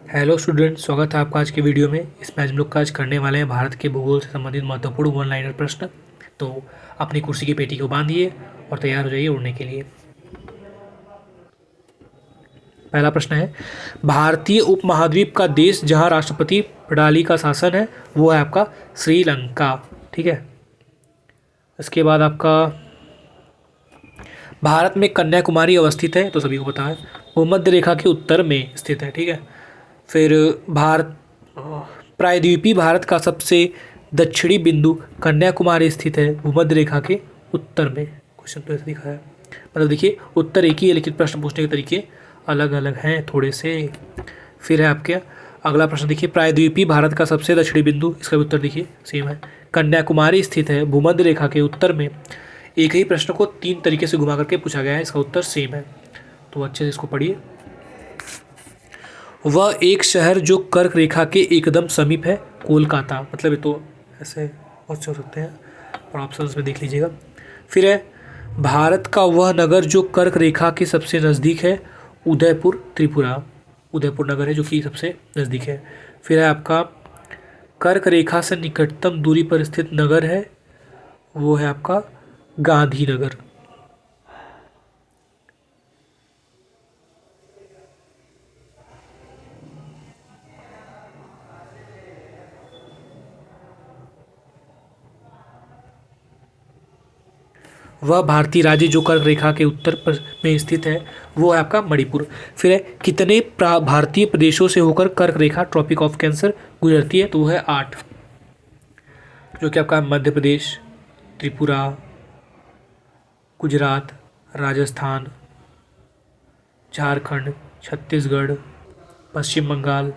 Hello student, स्वागत है आपका आज के वीडियो में। इसमें आज हम लोग आज करने वाले हैं भारत के भूगोल से संबंधित महत्वपूर्ण वन लाइनर प्रश्न। तो अपनी कुर्सी की पेटी को बांधिए और तैयार हो जाइए उड़ने के लिए। पहला प्रश्न है, भारतीय उपमहाद्वीप का देश जहां राष्ट्रपति प्रणाली का शासन है वो है आपका श्रीलंका। ठीक है। इसके बाद आपका भारत में कन्याकुमारी अवस्थित है, तो सभी को पता है। भूमध्य रेखा के उत्तर में स्थित है। ठीक है। फिर भारत प्रायद्वीपीय भारत का सबसे दक्षिणी बिंदु कन्याकुमारी स्थित है भूमध्य रेखा के उत्तर में। क्वेश्चन तो ऐसे दिखा है, मतलब देखिए उत्तर एक ही है लेकिन प्रश्न पूछने के तरीके अलग अलग हैं थोड़े से। फिर है आपके अगला प्रश्न, देखिए प्रायद्वीपीय भारत का सबसे दक्षिणी बिंदु, इसका भी उत्तर देखिए सेम है, कन्याकुमारी स्थित है भूमध्य रेखा के उत्तर में। एक ही प्रश्न को तीन तरीके से घुमा करके पूछा गया है, इसका उत्तर सेम है, तो अच्छे से इसको पढ़िए। वह एक शहर जो कर्क रेखा के एकदम समीप है, कोलकाता। मतलब ये तो ऐसे बहुत से हो सकते हैं और ऑप्शंस में देख लीजिएगा। फिर है भारत का वह नगर जो कर्क रेखा के सबसे नज़दीक है, उदयपुर त्रिपुरा। उदयपुर नगर है जो कि सबसे नज़दीक है। फिर है आपका कर्क रेखा से निकटतम दूरी पर स्थित नगर है, वो है आपका गांधीनगर। वह भारतीय राज्य जो कर्क रेखा के उत्तर पर में स्थित है वो है आपका मणिपुर। फिर है कितने भारतीय प्रदेशों से होकर कर्क रेखा ट्रॉपिक ऑफ कैंसर गुजरती है, तो वो है 8, जो कि आपका मध्य प्रदेश, त्रिपुरा, गुजरात, राजस्थान, झारखंड, छत्तीसगढ़, पश्चिम बंगाल,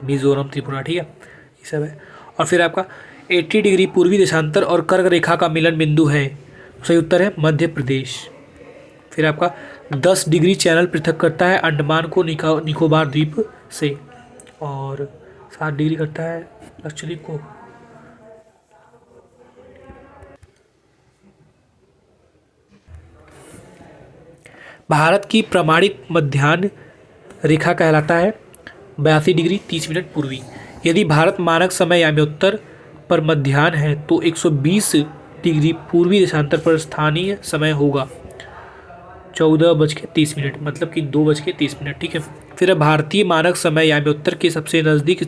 मिजोरम, त्रिपुरा। ठीक है, ये सब है। और फिर आपका 80 डिग्री पूर्वी देशांतर और कर्क रेखा का मिलन बिंदु है, सही उत्तर है मध्य प्रदेश। फिर आपका 10 डिग्री चैनल पृथक करता है अंडमान को निकोबार द्वीप से, और 7 डिग्री करता है लक्षद्वीप को। भारत की प्रमाणिक मध्याह्न रेखा कहलाता है 82 डिग्री 30 मिनट पूर्वी। यदि भारत मानक समय याम्योत्तर पर मध्याह्न है तो 120 डिग्री पूर्वी देशांतर पर स्थानीय समय होगा 14:30, मतलब कि 2:30। ठीक है। फिर भारतीय मानक समय याम्योत्तर के सबसे नज़दीक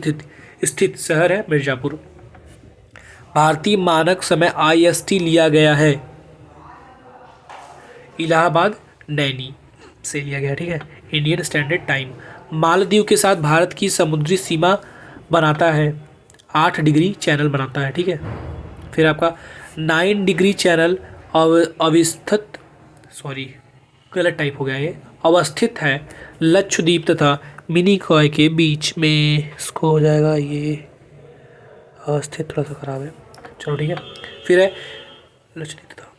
स्थित शहर है मिर्ज़ापुर। भारतीय मानक समय IST लिया गया है इलाहाबाद नैनी से लिया गया। ठीक है, इंडियन स्टैंडर्ड टाइम। मालदीव के साथ भारत की समुद्री सीमा बनाता है 8 डिग्री चैनल बनाता है। ठीक है। फिर आपका 9 डिग्री चैनल अवस्थित, सॉरी गलत टाइप हो गया ये, अवस्थित है लक्षद्वीप तथा मिनिकॉय के बीच में। इसको हो जाएगा ये अवस्थित, थोड़ा सा खराब है, चलो ठीक है। फिर है लक्षद्वीप तथा,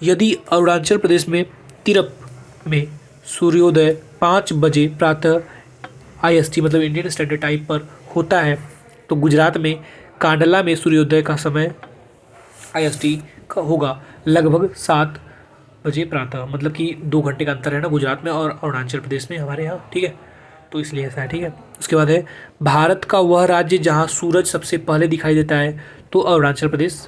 यदि अरुणाचल प्रदेश में तिरप में सूर्योदय 5 बजे प्रातः IST मतलब इंडियन स्टैंडर्ड टाइम पर होता है, तो गुजरात में कांडला में सूर्योदय का समय IST का होगा लगभग 7 बजे प्रातः, मतलब कि 2 घंटे का अंतर है ना गुजरात में और अरुणाचल प्रदेश में हमारे यहाँ। ठीक है, तो इसलिए ऐसा है। ठीक है। उसके बाद है भारत का वह राज्य जहाँ सूरज सबसे पहले दिखाई देता है, तो अरुणाचल प्रदेश,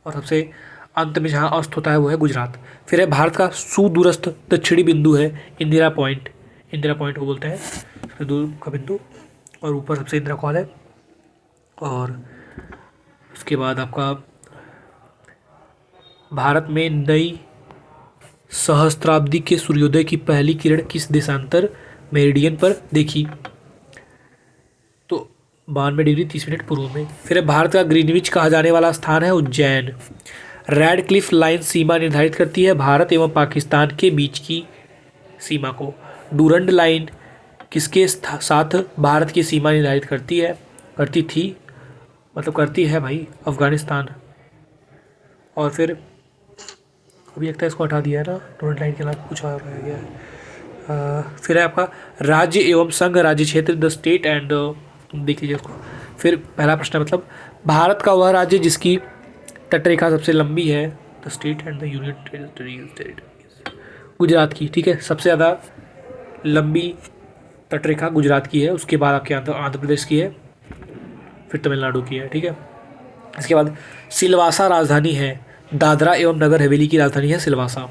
और सबसे अंत में जहाँ अस्त होता है वो है गुजरात। फिर है भारत का सुदूरस्थ दक्षिणी बिंदु है इंदिरा पॉइंट। इंदिरा पॉइंट को बोलते हैं सबसे दूर का बिंदु, और ऊपर सबसे इंदिरा कॉल है। और उसके बाद आपका भारत में नई सहस्त्राब्दी के सूर्योदय की पहली किरण किस देशांतर मेरिडियन पर देखी, तो 92 डिग्री 30 मिनट पूर्व में। फिर है भारत का ग्रीनविच कहा जाने वाला स्थान है उज्जैन। रेड क्लिफ लाइन सीमा निर्धारित करती है भारत एवं पाकिस्तान के बीच की सीमा को। डूरंड लाइन किसके साथ भारत की सीमा निर्धारित करती थी, मतलब करती है भाई, अफगानिस्तान। और फिर अभी लगता है इसको हटा दिया है ना, डूरंड लाइन के अलावा कुछ और रह गया है। फिर है आपका राज्य एवं संघ राज्य क्षेत्र, द स्टेट एंड, देख लीजिए उसको। फिर पहला प्रश्न मतलब भारत का वह राज्य जिसकी तटरेखा सबसे लंबी है, the state and the union territory, Gujarat की। ठीक है, सबसे ज़्यादा लंबी तटरेखा गुजरात की है, उसके बाद आपके आंध्र प्रदेश की है, फिर तमिलनाडु की है। ठीक है, इसके बाद सिलवासा राजधानी है, दादरा एवं नगर हवेली की राजधानी है सिलवासा।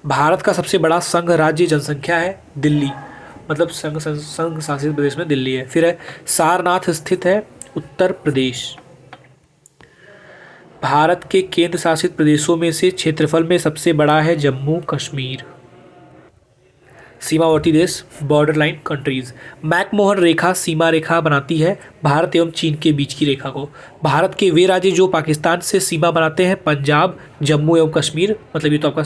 भारत का सबसे बड़ा संघ राज्य जनसंख्या है दिल्ली, मतलब संघ शासित प्रदेश में दिल्ली है। फिर है सारनाथ स्थित है उत्तर प्रदेश। भारत के केंद्र शासित प्रदेशों में से क्षेत्रफल में सबसे बड़ा है जम्मू कश्मीर। सीमावर्ती देश, बॉर्डर लाइन कंट्रीज। मैकमोहन रेखा सीमा रेखा बनाती है भारत एवं चीन के बीच की रेखा को। भारत के वे राज्य जो पाकिस्तान से सीमा बनाते हैं पंजाब, जम्मू एवं कश्मीर, मतलब ये तो आपका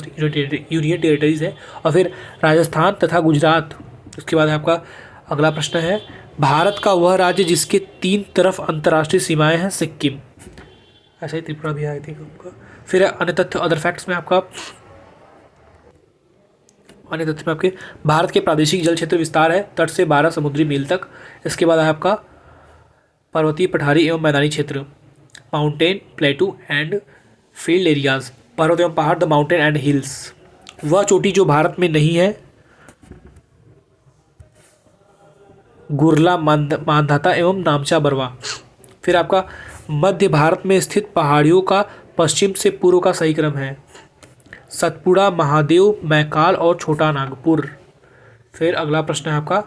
यूनियन टेरिटरीज है, और फिर राजस्थान तथा गुजरात। उसके बाद आपका अगला प्रश्न है, भारत का वह राज्य जिसके 3 तरफ अंतर्राष्ट्रीय सीमाएं हैं सिक्किम। ऐसा ही त्रिपुरा भी आई थी आपका। फिर अन्य तथ्य अदर फैक्ट्स में आपका अन्य तथ्य में आपके भारत के प्रादेशिक जल क्षेत्र विस्तार है तट से 12 समुद्री मील तक। इसके बाद है आपका पर्वतीय पठारी एवं मैदानी क्षेत्र, माउंटेन प्लेटू एंड फील्ड एरियाज। पर्वत एवं पहाड़, द माउंटेन एंड हिल्स। वह चोटी जो भारत में नहीं है, गुरला, मांधाता एवं नामचा बरवा। फिर आपका मध्य भारत में स्थित पहाड़ियों का पश्चिम से पूर्व का सही क्रम है, सतपुड़ा, महादेव, मैकाल और छोटा नागपुर। फिर अगला प्रश्न है आपका,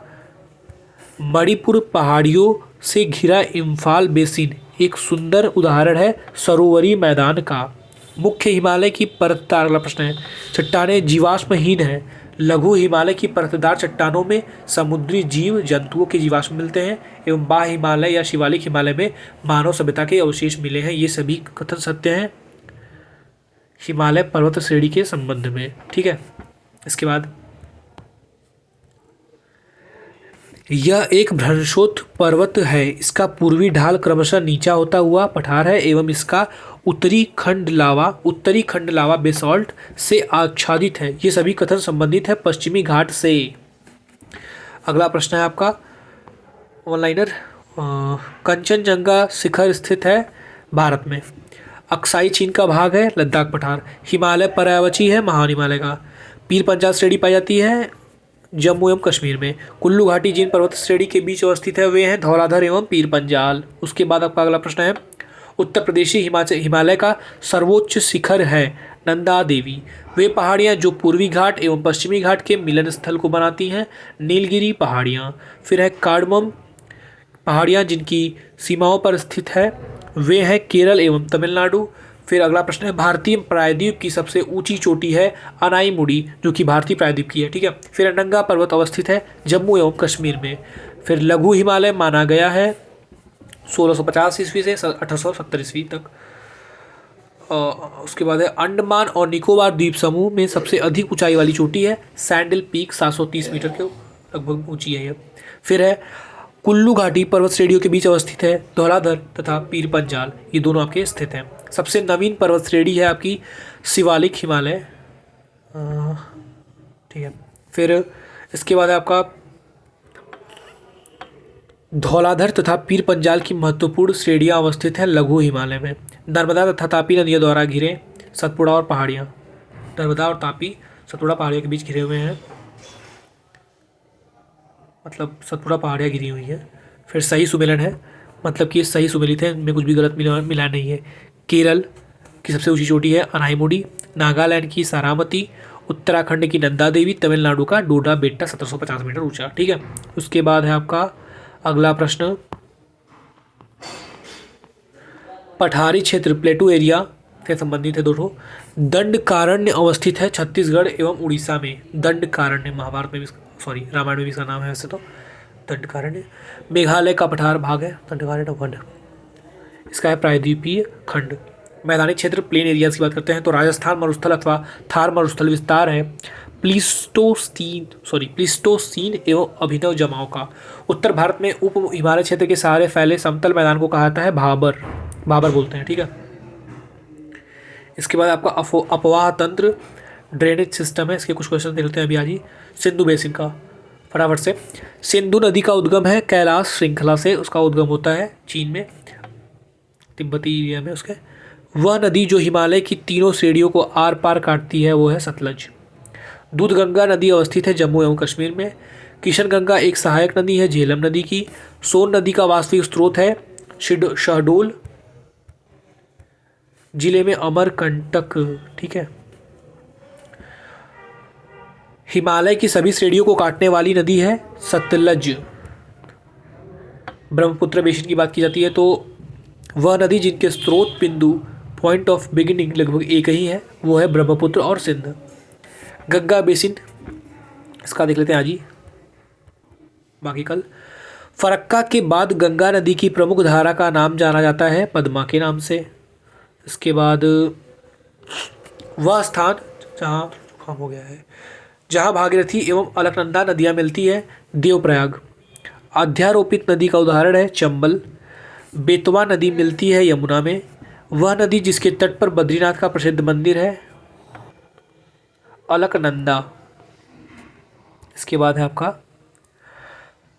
मणिपुर पहाड़ियों से घिरा इम्फाल बेसिन एक सुंदर उदाहरण है सरोवरी मैदान का। मुख्य हिमालय की परतदार, अगला प्रश्न है, चट्टानें जीवाश्महीन है। लघु हिमालय की परतदार चट्टानों में समुद्री जीव जंतुओं के जीवाश्म मिलते हैं एवं बाह्य हिमालय या शिवालिक हिमालय में मानव सभ्यता के अवशेष मिले हैं। ये सभी कथन सत्य हैं हिमालय पर्वत श्रेणी के संबंध में। ठीक है, इसके बाद यह एक भ्रंशोत्थ पर्वत है, इसका पूर्वी ढाल क्रमशः नीचा होता हुआ पठार है एवं इसका उत्तरी खंड लावा बेसाल्ट से आच्छादित है। ये सभी कथन संबंधित है पश्चिमी घाट से। अगला प्रश्न है आपका ऑनलाइनर, कंचनजंगा शिखर स्थित है भारत में। अक्साई चीन का भाग है, लद्दाख पठार। हिमालय पर्यावची है, महान हिमालय का। पीर पंजाल श्रेणी पाई जाती है जम्मू एवं कश्मीर में। कुल्लू घाटी जिन पर्वत श्रेणी के बीच अवस्थित है वे हैं धौलाधर एवं पीर पंजाल। उसके बाद आपका अगला प्रश्न है, उत्तर प्रदेशी हिमालय का सर्वोच्च शिखर है नंदा देवी। वे पहाड़ियाँ जो पूर्वी घाट एवं पश्चिमी घाट के मिलन स्थल को बनाती हैं, नीलगिरी पहाड़ियाँ। फिर है कार्डमम पहाड़ियाँ जिनकी सीमाओं पर स्थित है, वे हैं केरल एवं तमिलनाडु। फिर अगला प्रश्न है, भारतीय प्रायद्वीप की सबसे ऊंची चोटी है अनाईमुड़ी जो कि भारतीय प्रायद्वीप की है। ठीक है, फिर नंगा पर्वत अवस्थित है जम्मू एवं कश्मीर में। फिर लघु हिमालय माना गया है 1650 ईस्वी से 1870 ईस्वी तक। उसके बाद है अंडमान और निकोबार द्वीप समूह में सबसे अधिक ऊंचाई वाली चोटी है सैंडल पीक, 730 मीटर के लगभग ऊंची है ये। फिर है कुल्लू घाटी पर्वत श्रेणियों के बीच अवस्थित है धौलाधर तथा पीर पंजाल, ये दोनों आपके स्थित हैं। सबसे नवीन पर्वत श्रेणी है आपकी शिवालिक हिमालय। ठीक है, फिर इसके बाद है आपका धौलाधर तथा पीर पंजाल की महत्वपूर्ण श्रेणियाँ अवस्थित हैं लघु हिमालय में। नर्मदा तथा तापी नदियों द्वारा घिरे सतपुड़ा और पहाड़ियाँ, नर्मदा और तापी सतपुड़ा पहाड़ियों के बीच घिरे हुए हैं, मतलब सतपुड़ा पहाड़ियाँ घिरी हुई हैं। फिर सही सुमेलन है, मतलब कि ये सही सुमेलित है, इनमें कुछ भी गलत मिला नहीं है। केरल की सबसे ऊंची चोटी है अनाईमुड़ी, नागालैंड की सारामती, उत्तराखंड की नंदा देवी, तमिलनाडु का डोडा बेट्टा 1750 मीटर ऊंचा। ठीक है, उसके बाद है आपका अगला प्रश्न, पठारी क्षेत्र प्लेटू एरिया से संबंधित है दोनों। दंडकारण्य अवस्थित है छत्तीसगढ़ एवं उड़ीसा में। दंडकारण्य महाभारत में भी, सॉरी रामायण में भी इसका नाम है वैसे तो दंडकारण्य। मेघालय का पठार भाग है दंडकारण्य वन, इसका है प्रायद्वीपीय खंड। मैदानी क्षेत्र प्लेन एरियाज की बात करते हैं तो राजस्थान मरुस्थल अथवा थार मरुस्थल विस्तार है प्लीस्टोसीन एवं अभिनव जमाव का। उत्तर भारत में उप हिमालय क्षेत्र के सहारे फैले समतल मैदान को कहा जाता है भाबर बोलते हैं। ठीक है, इसके बाद आपका अपवाह तंत्र ड्रेनेज सिस्टम है, इसके कुछ क्वेश्चन देखते हैं अभी आज ही। सिंधु बेसिन का फटाफट से, सिंधु नदी का उद्गम है कैलाश श्रृंखला से, उसका उद्गम होता है चीन में, तिब्बती एरिया में उसके। वह नदी जो हिमालय की तीनों श्रेणियों को आर पार काटती है वो है सतलज। दूधगंगा नदी अवस्थित है जम्मू एवं कश्मीर में। किशनगंगा एक सहायक नदी है झेलम नदी की। सोन नदी का वास्तविक स्रोत है शहडोल जिले में अमरकंटक। ठीक है। हिमालय की सभी श्रेणियों को काटने वाली नदी है सतलज। ब्रह्मपुत्र बेसिन की बात की जाती है तो वह नदी जिनके स्रोत बिंदु पॉइंट ऑफ बिगिनिंग लगभग एक ही है वो है ब्रह्मपुत्र और सिंध। गंगा बेसिन इसका देख लेते हैं आज ही, बाकी कल। फरक्का के बाद गंगा नदी की प्रमुख धारा का नाम जाना जाता है पद्मा के नाम से। इसके बाद वह स्थान जहाँ कम हो गया है जहाँ भागीरथी एवं अलकनंदा नदियाँ मिलती है देवप्रयाग। अध्यारोपित नदी का उदाहरण है चंबल। बेतवा नदी मिलती है यमुना में। वह नदी जिसके तट पर बद्रीनाथ का प्रसिद्ध मंदिर है अलकनंदा। इसके बाद है आपका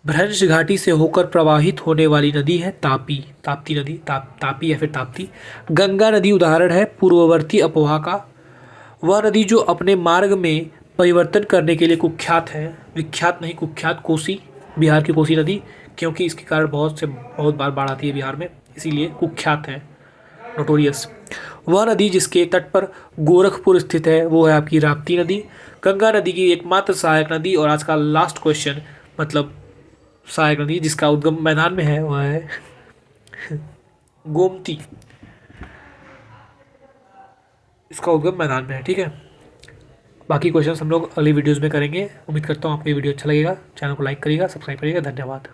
भ्रंश घाटी से होकर प्रवाहित होने वाली नदी है तापी। ताप्ती नदी तापी या फिर ताप्ती। गंगा नदी उदाहरण है पूर्ववर्ती अपोहा का। वह नदी जो अपने मार्ग में परिवर्तन करने के लिए कुख्यात है, विख्यात नहीं कुख्यात। कोसी, बिहार की कोसी नदी, क्योंकि इसके कारण बहुत बार बाढ़ आती है बिहार में, इसीलिए कुख्यात है, नोटोरियस। वह नदी जिसके तट पर गोरखपुर स्थित है वो है आपकी राप्ती नदी। गंगा नदी की एकमात्र सहायक नदी और आज का लास्ट क्वेश्चन मतलब सहायक नदी जिसका उद्गम मैदान में है वह है गोमती। इसका उद्गम मैदान में है। ठीक है। बाकी क्वेश्चंस हम लोग अगली वीडियोस में करेंगे। उम्मीद करता हूँ आपको ये वीडियो अच्छा लगेगा। चैनल को लाइक करिएगा, सब्सक्राइब करिएगा। धन्यवाद।